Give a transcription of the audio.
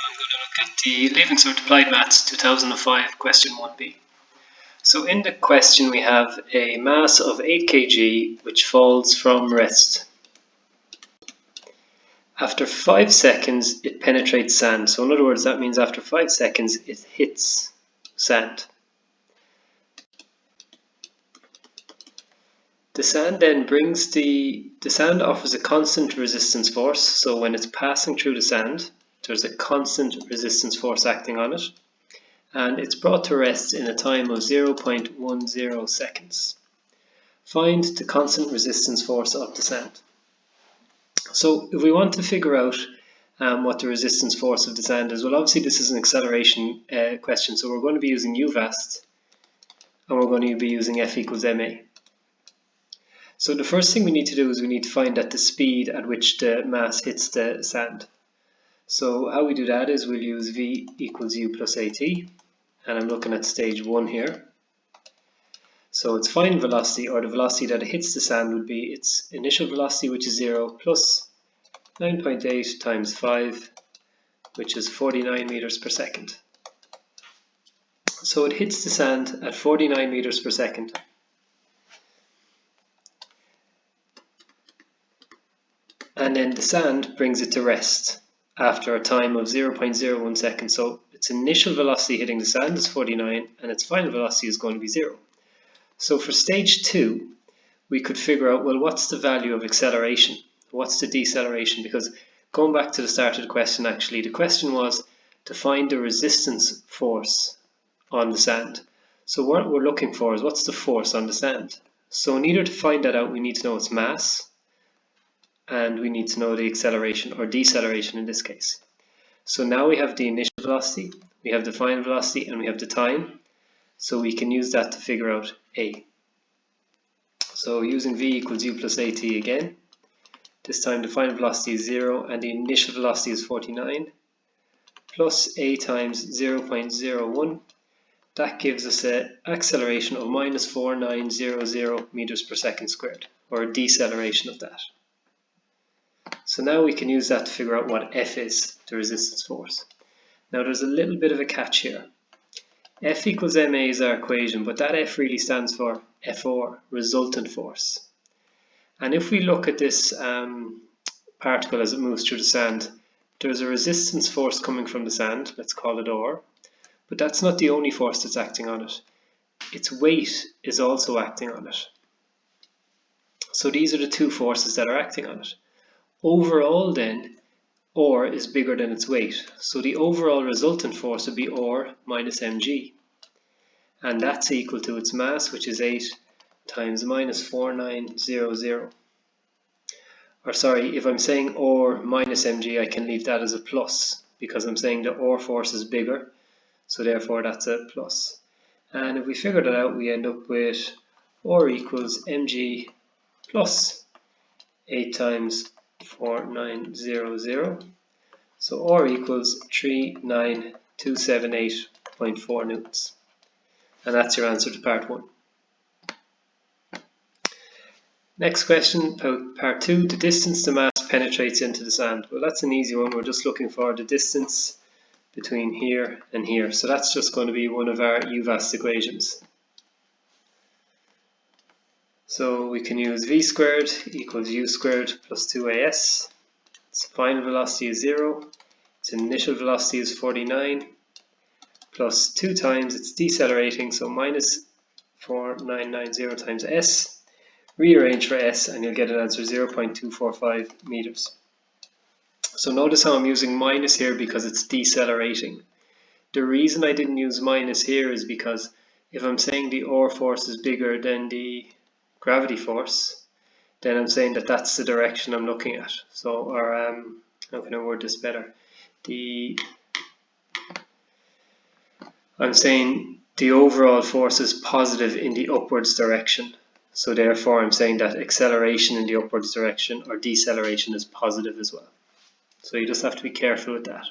I'm going to look at the Leaving Cert Applied Maths 2005 question 1b. So in the question we have a mass of 8 kg which falls from rest. After 5 seconds it penetrates sand. So in other words that means after 5 seconds it hits sand. The sand then the sand offers a constant resistance force. So when it's passing through the sand, there's a constant resistance force acting on it, and it's brought to rest in a time of 0.10 seconds. Find the constant resistance force of the sand. So if we want to figure out what the resistance force of the sand is, well obviously this is an acceleration question, so we're going to be using UVAST and we're going to be using F equals ma. So the first thing we need to do is we need to find out the speed at which the mass hits the sand. So how we do that is we'll use V equals U plus AT, and I'm looking at stage 1 here. So its final velocity, or the velocity that it hits the sand, would be its initial velocity, which is 0, plus 9.8 times 5, which is 49 meters per second. So it hits the sand at 49 meters per second. And then the sand brings it to rest after a time of 0.01 seconds. So its initial velocity hitting the sand is 49 and its final velocity is going to be 0. So for stage 2 we could figure out, well, what's the value of acceleration? What's the deceleration? Because going back to the start of the question, actually the question was to find the resistance force on the sand. So what we're looking for is what's the force on the sand. So in order to find that out we need to know its mass, and we need to know the acceleration or deceleration in this case. So now we have the initial velocity, we have the final velocity, and we have the time. So we can use that to figure out A. So using V equals U plus AT again, this time the final velocity is 0 and the initial velocity is 49, plus A times 0.01. That gives us an acceleration of minus 4900 meters per second squared, or a deceleration of that. So now we can use that to figure out what F is, the resistance force. Now there's a little bit of a catch here. F equals ma is our equation, but that F really stands for FR, resultant force. And if we look at this particle as it moves through the sand, there's a resistance force coming from the sand, let's call it R, but that's not the only force that's acting on it. Its weight is also acting on it. So these are the two forces that are acting on it. Overall then, R is bigger than its weight, so the overall resultant force would be R minus mg, and that's equal to its mass, which is 8 times minus 4900. Or sorry, if I'm saying R minus mg, I can leave that as a plus, because I'm saying the R force is bigger, so therefore that's a plus. And if we figure that out, we end up with R equals mg plus 8 times 4900, so R equals 39278.4 newtons, and that's your answer to part 1. Next question, part 2, the distance the mass penetrates into the sand. Well, that's an easy one. We're just looking for the distance between here and here, so that's just going to be one of our UVAST equations. So we can use V squared equals U squared plus 2AS. Its final velocity is 0. Its initial velocity is 49. Plus 2 times its decelerating, so minus 4990 times S. Rearrange for S and you'll get an answer 0.245 meters. So notice how I'm using minus here because it's decelerating. The reason I didn't use minus here is because if I'm saying the R force is bigger than the gravity force, then I'm saying that that's the direction I'm looking at. So, or how can I word this better? I'm saying the overall force is positive in the upwards direction. So therefore I'm saying that acceleration in the upwards direction or deceleration is positive as well. So you just have to be careful with that.